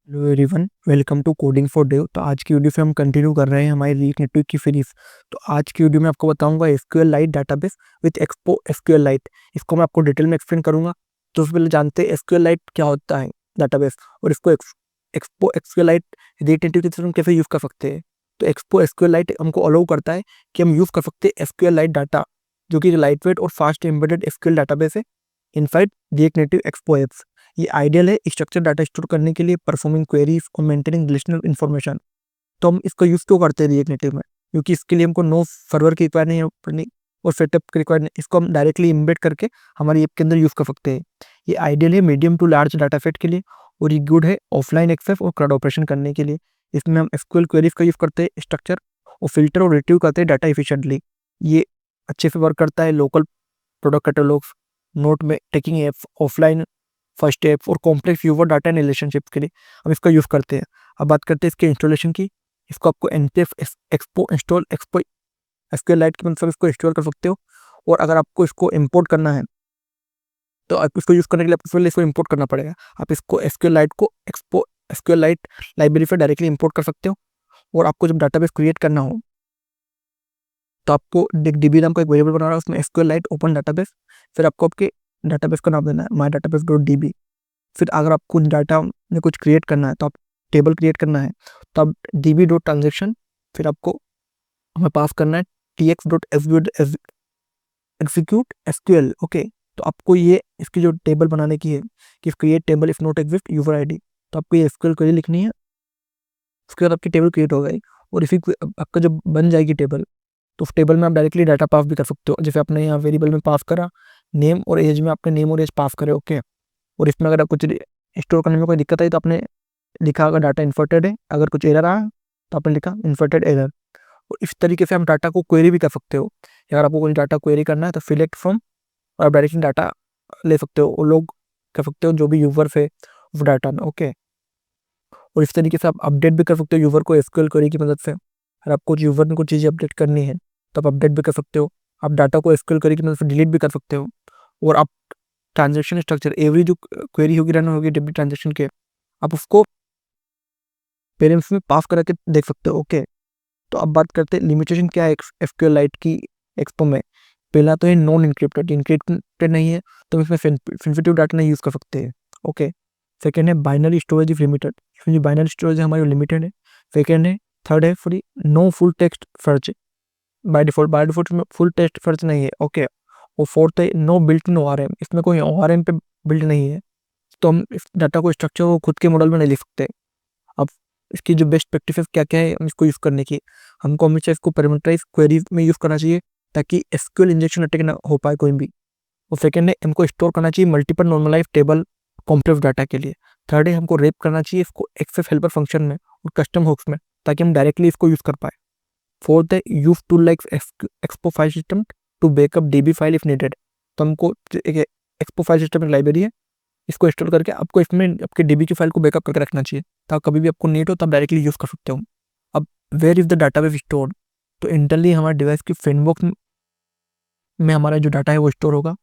Hello everyone, welcome to coding for dev. तो आज की वीडियो से हम कंटिन्यू कर रहे हैं हमारी रिएक्ट नेटवर्क की सीरीज। तो आज की वीडियो में आपको बताऊंगा SQL light database with expo SQL light. इसको मैं आपको डिटेल में एक्सप्लेन करूंगा। तो उससे पहले जानते हैं एसक्यूएल लाइट क्या होता है डाटाबेस, और इसको expo SQL light react network की तरह हम कैसे यूज़ कर सकते हैं। तो एक्सपो एसक्यूएल लाइट हमको अलाउ करता है कि हम यूज़ कर सकते हैं एसक्यूएल लाइट डाटा, जो कि लाइट वेट और फास्ट एम्बेडेड एसक्यूएल डाटाबेस है inside react native expo apps. ये आइडियल है स्ट्रक्चर डाटा स्टोर करने के लिए, परफॉर्मिंग क्वेरीज और मेंटेनिंग रिलेशनल इन्फॉर्मेशन। तो हम इसका यूज़ क्यों करते हैं रिएक्ट नेटिव में? क्योंकि इसके लिए हमको नो सर्वर की रिक्वायर नहीं है पड़नी और सेटअप की रिक्वायर नहीं। इसको हम डायरेक्टली इम्बेड करके हमारी ऐप के अंदर यूज़ कर सकते हैं। ये आइडियल है medium to large data set के लिए, और ये गुड है ऑफलाइन एक्सेस और क्लाउड ऑपरेशन करने के लिए। इसमें हम एसक्यूएल क्वेरीज का यूज़ करते हैं, स्ट्रक्चर और फिल्टर और रिट्रीव करते हैं डाटा एफिशिएंटली। ये अच्छे से वर्क करता है लोकल प्रोडक्ट कैटलॉग्स, नोट में taking apps, offline first apps और complex user data and relationships के लिए हम इसका यूज़ करते हैं। अब बात करते हैं इसके इंस्टॉलेशन की। इसको आपको npf expo install expo SQL light की मतलब इसको इंस्टॉल कर सकते हो। और अगर आपको इसको इंपोर्ट करना है तो आप इसको यूज़ करने के लिए आपको पहले इसको इंपोर्ट करना पड़ेगा। आप इसको एसक्यूएल लाइट को एक्सपो एसक्यूएल लाइट लाइब्रेरी से डायरेक्टली इंपोर्ट कर सकते हो। और आपको जब डाटाबेस क्रिएट करना हो तो आपको डीबी नाम का एक वेरिएबल बना रहा है, उसमें एसक्यूएल लाइट ओपन डाटाबेस, फिर आपको आपके डाटाबेस का नाम देना है माई डाटाबेस डॉट डी। फिर अगर आपको डाटा में कुछ क्रिएट करना है तो आप टेबल क्रिएट करना है तो आप db डॉट ट्रांजेक्शन, फिर आपको हमें पास करना है tx dot execute SQL. Okay, तो आपको ये इसकी जो टेबल बनाने की है कि create table if not exist user ID, तो आपको ये एसक्यूएल क्वेरी लिखनी है। उसके बाद आपकी टेबल क्रिएट हो गई, और इसी आपका जब बन जाएगी टेबल तो उस टेबल में आप डायरेक्टली डाटा पास भी कर सकते हो। जैसे आपने यहाँ वेरिएबल में पास करा नेम और एज, में आपने नेम और एज पास करे। ओके, और इसमें अगर कुछ स्टोर करने में कोई दिक्कत आई तो आपने लिखा अगर डाटा इन्वर्टेड है, अगर कुछ एरर आया तो आपने लिखा इन्वर्टेड एरर। और इस तरीके से हम डाटा को क्वेरी भी कर सकते हो। अगर आपको कोई डाटा क्वेरी करना है तो सिलेक्ट फ्रॉम और आप डायरेक्टली डाटा ले सकते हो और लोग कर सकते हो जो भी यूजर है उस डाटा में। ओके, और इस तरीके से आप अपडेट भी कर सकते हो यूजर को एसक्यूएल क्वेरी की मदद से। अगर आपको यूजर में कुछ चीज़ें अपडेट करनी है तो आप अपडेट भी कर सकते हो। आप डाटा को एसक्यूएल क्वेरी की मदद से डिलीट भी कर सकते हो। और आप ट्रांजेक्शन स्ट्रक्चर एवरी जो क्वेरी होगी रन होगी डेबिट ट्रांजेक्शन के, आप उसको पेरेंट्स में पास करके देख सकते हो। ओके, तो अब बात करते हैं लिमिटेशन क्या है एसक्यूएल लाइट की एक्सपो में। पहला तो है नॉन इंक्रिप्टेड, इंक्रिप्टेड नहीं है तो इसमें सेंसिटिव डाटा नहीं यूज़ कर सकते हैं। ओके, सेकेंड है बाइनरी स्टोरेज इफ लिमिटेड, इसमें जो बाइनरी स्टोरेज है हमारी लिमिटेड है। सेकेंड है थर्ड है free no full text search, by default में फुल टेक्स्ट सर्च नहीं है। ओके, और फोर्थ है नो बिल्ट इन ORM, इसमें कोई ORM पे बिल्ड नहीं है, तो हम इस डाटा को स्ट्रक्चर को खुद के मॉडल में नहीं लिख सकते। अब इसकी जो बेस्ट प्रैक्टिसेस क्या क्या है हम इसको यूज़ करने की, हमको हमेशा इसको पैरामीटराइज क्वेरीज में यूज़ करना चाहिए ताकि एसक्यूएल इंजेक्शन अटैक ना हो पाए कोई भी। और सेकेंड है हमको स्टोर करना चाहिए multiple normalise table complex data के लिए। थर्ड है हमको रैप करना चाहिए इसको एक्सेस हेल्पर फंक्शन में और कस्टम हुक्स में ताकि हम डायरेक्टली इसको यूज़ कर पाए। फोर्थ है use tool like Expo file system to backup DB file if needed, तो हमको एक एक्सपो फाइल सिस्टम एक लाइब्रेरी है, इसको इंस्टॉल करके आपको इसमें आपके डीबी की फाइल को बैकअप करके रखना चाहिए ताकि कभी भी आपको नीड हो तब डायरेक्टली यूज़ कर सकते हो। अब where is the database stored, तो इंटरनली हमारे डिवाइस की फ्रेमवर्क में हमारा जो डाटा है वो स्टोर होगा,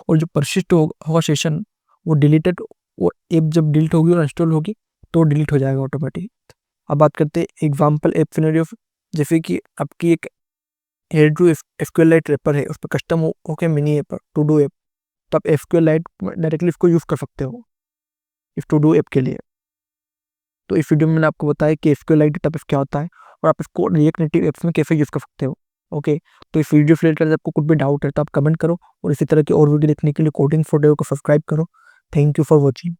और जो परसिस्ट होगा सेशन वो डिलीटेड, और ऐप जब डिलीट होगी और इंस्टॉल होगी तो डिलीट हो जाएगा ऑटोमेटिक। अब बात करते हैं एग्जाम्पल ऐप सिनेरियो, जैसे कि आपकी एक head to SQLite wrapper है, उस पर कस्टम होके mini app to do app, तो आप एसक्यूएल लाइट डायरेक्टली इसको यूज़ कर सकते हो इस टू डू ऐप के लिए। तो इस वीडियो में मैंने आपको बताया कि एसक्यूएल लाइट डेटाबेस क्या होता है और आप इसको रिएक्ट नेटिव एप्स में कैसे यूज़ कर सकते हो। ओके, तो इस वीडियो से रिलेटेड आपको कुछ भी डाउट है तो आप कमेंट करो, और इसी तरह की और वीडियो देखने के लिए कोडिंग फॉर डेव को सब्सक्राइब करो। Thank you for watching.